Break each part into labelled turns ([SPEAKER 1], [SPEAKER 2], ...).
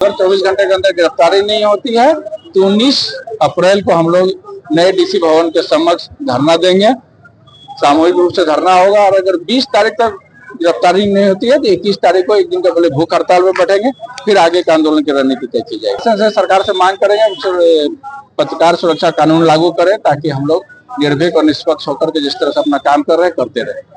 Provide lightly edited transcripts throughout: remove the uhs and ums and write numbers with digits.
[SPEAKER 1] अगर 24 घंटे के अंदर गिरफ्तारी नहीं होती है तो 19 अप्रैल को हम लोग नए डीसी भवन के समक्ष धरना देंगे, सामूहिक रूप से धरना होगा। और अगर 20 तारीख तक गिरफ्तारी नहीं होती है तो 21 तारीख को एक दिन का पहले भूख हड़ताल में बैठेंगे, फिर आगे के आंदोलन की रणनीति तय की जाएगी। सरकार से मांग करेंगे पत्रकार सुरक्षा कानून लागू करें ताकि हम लोग निर्भीक और निष्पक्ष होकर के जिस तरह से अपना काम कर रहे हैं करते रहे।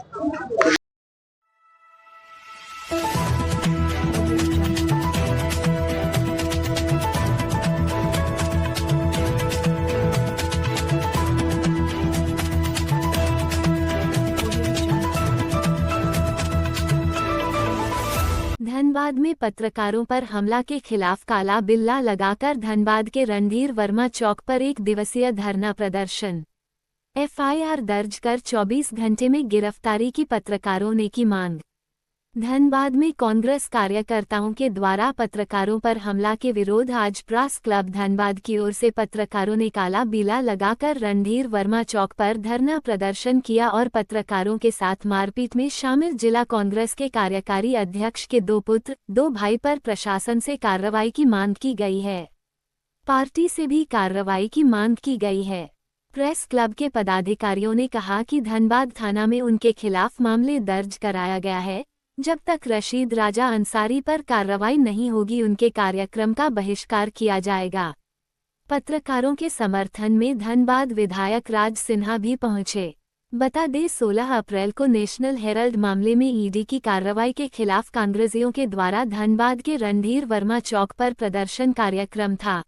[SPEAKER 2] धनबाद में पत्रकारों पर हमला के खिलाफ काला बिल्ला लगाकर धनबाद के रणधीर वर्मा चौक पर 1 दिवसीय धरना प्रदर्शन। एफआईआर दर्ज कर 24 घंटे में गिरफ्तारी की पत्रकारों ने की मांग। धनबाद में कांग्रेस कार्यकर्ताओं के द्वारा पत्रकारों पर हमला के विरोध आज प्रेस क्लब धनबाद की ओर से पत्रकारों ने काला बिल्ला लगाकर रणधीर वर्मा चौक पर धरना प्रदर्शन किया और पत्रकारों के साथ मारपीट में शामिल जिला कांग्रेस के कार्यकारी अध्यक्ष के 2 पुत्र 2 भाई पर प्रशासन से कार्रवाई की मांग की गई है। पार्टी से भी कार्रवाई की मांग की गई है। प्रेस क्लब के पदाधिकारियों ने कहा कि धनबाद थाना में उनके खिलाफ मामले दर्ज कराया गया है। जब तक रशीद राजा अंसारी पर कार्रवाई नहीं होगी उनके कार्यक्रम का बहिष्कार किया जाएगा। पत्रकारों के समर्थन में धनबाद विधायक राज सिन्हा भी पहुंचे। बता दें 16 अप्रैल को नेशनल हेराल्ड मामले में ईडी की कार्रवाई के खिलाफ कांग्रेसियों के द्वारा धनबाद के रणधीर वर्मा चौक पर प्रदर्शन कार्यक्रम था,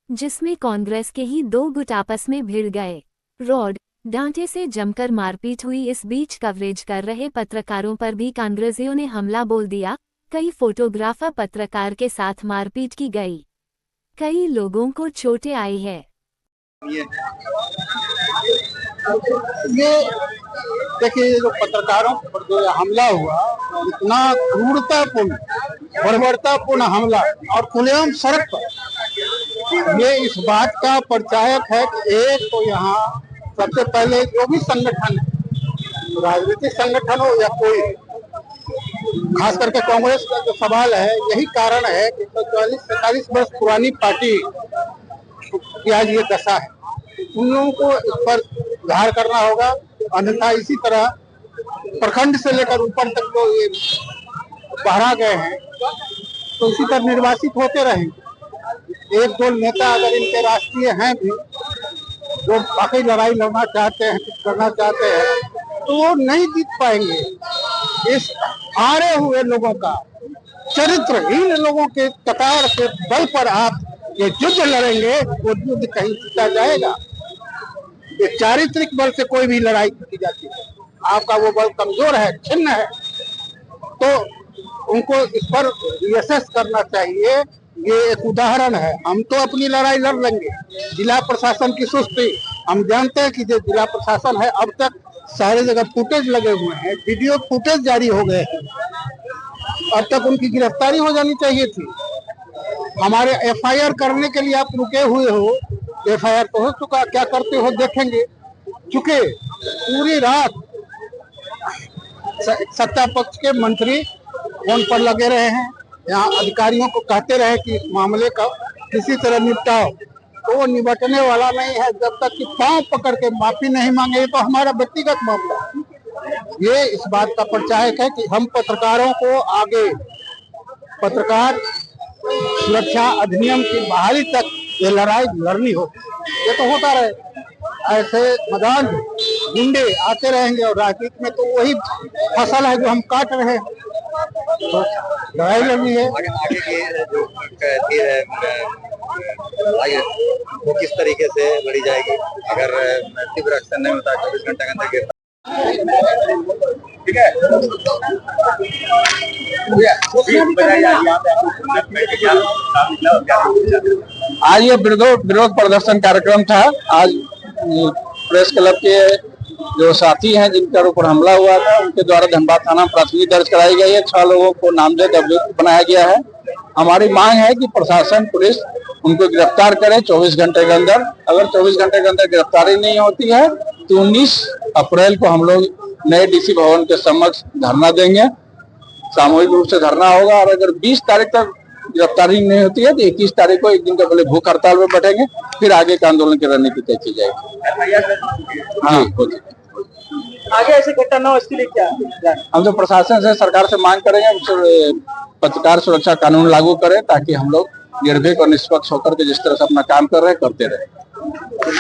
[SPEAKER 2] जिसमें कांग्रेस के ही 2 गुट आपस में भिड़ गए। रॉड डांटे से जमकर मारपीट हुई। इस बीच कवरेज कर रहे पत्रकारों पर भी कांग्रेसियों ने हमला बोल दिया। कई फोटोग्राफर पत्रकार के साथ मारपीट की गई। कई लोगों को चोटें आई है।
[SPEAKER 3] ये देखिए, जो पत्रकारों पर जो हमला हुआ, इतना क्रूरतापूर्ण बर्बरतापूर्ण हमला और खुलेआम सड़क पर, ये इस बात का परिचायक है कि एक तो यहाँ सबसे पहले जो भी संगठन, राजनीतिक संगठन हो या कोई, खास करके कांग्रेस का जो सवाल है, यही कारण है कि 140-45 वर्ष पुरानी पार्टी की आज ये दशा है। उन लोगों को इस पर सुधार करना होगा, अन्यथा इसी तरह प्रखंड से लेकर ऊपर तक जो ये बहरा गए हैं तो इसी तरह निर्वासित होते रहेंगे। 1-2 नेता अगर इनके राष्ट्रीय हैं भी, जो बाकी लड़ाई लड़ना चाहते हैं, कुछ करना चाहते हैं, तो वो नहीं जीत पाएंगे। इस हारे हुए लोगों का, चरित्रहीन लोगों के कतार के बल पर आप ये युद्ध लड़ेंगे, वो युद्ध कहीं जीता जाएगा। ये चारित्रिक बल से कोई भी लड़ाई जीती जाती है। आपका वो बल कमजोर है, छिन्न है, तो उनको इस पर रिएसेस करना चाहिए। ये एक उदाहरण है। हम तो अपनी लड़ाई लड़ लेंगे। जिला प्रशासन की सुस्ती, हम जानते हैं कि जो जिला प्रशासन है, अब तक सारे जगह फुटेज लगे हुए हैं, वीडियो फुटेज जारी हो गए हैं। अब तक उनकी गिरफ्तारी हो जानी चाहिए थी। हमारे एफआईआर करने के लिए आप रुके हुए हो। एफआईआर तो हो चुका, क्या करते हो देखेंगे। चूंकि पूरी रात सत्ता पक्ष के मंत्री फोन पर लगे रहे हैं, यहाँ अधिकारियों को कहते रहे कि इस मामले का किसी तरह निपटाओ, तो वो निपटने वाला नहीं है जब तक कि पांव पकड़ के माफी नहीं मांगे। तो हमारा व्यक्तिगत मामला है। ये इस बात का परिचायक है कि हम पत्रकारों को आगे पत्रकार सुरक्षा अधिनियम की बहाली तक ये लड़ाई लड़नी होगी। ये तो होता रहे, ऐसे मैदान गुंडे आते रहेंगे और राजनीति में तो वही फसल है जो हम काट रहे हैं। तो लड़ाई लड़नी है।
[SPEAKER 4] आगे की जो कहती है वो किस तरीके से लड़ी जाएगी अगर तीव्र एक्शन नहीं होता 24 घंटे के अंदर गिरता? ठीक है,
[SPEAKER 1] आज ये विरोध प्रदर्शन कार्यक्रम था। आज प्रेस क्लब के जो साथी हैं जिनके ऊपर हमला हुआ था, उनके द्वारा धनबाद थाना में प्राथमिकी दर्ज कराई गई है। 6 लोगों को नामजद अभियुक्त बनाया गया है। हमारी मांग है कि प्रशासन, पुलिस उनको गिरफ्तार करे 24 घंटे के अंदर। अगर 24 घंटे के अंदर गिरफ्तारी नहीं होती है तो 19 अप्रैल को हम लोग नए डीसी भवन के समक्ष धरना देंगे, सामूहिक रूप से धरना होगा। और अगर 20 तारीख तक गिरफ्तारी नहीं होती है तो 21 तारीख को एक दिन का पहले भूख हड़ताल में बैठेंगे, फिर आगे का आंदोलन की रणनीति तय की जाएगी। हाँ,
[SPEAKER 5] आगे ऐसे घटना न हो इसके लिए क्या
[SPEAKER 1] हम तो प्रशासन से, सरकार से मांग करेंगे पत्रकार सुरक्षा कानून लागू करें, ताकि हम लोग निर्भीक और निष्पक्ष होकर के जिस तरह से अपना काम कर रहे हैं करते रहे।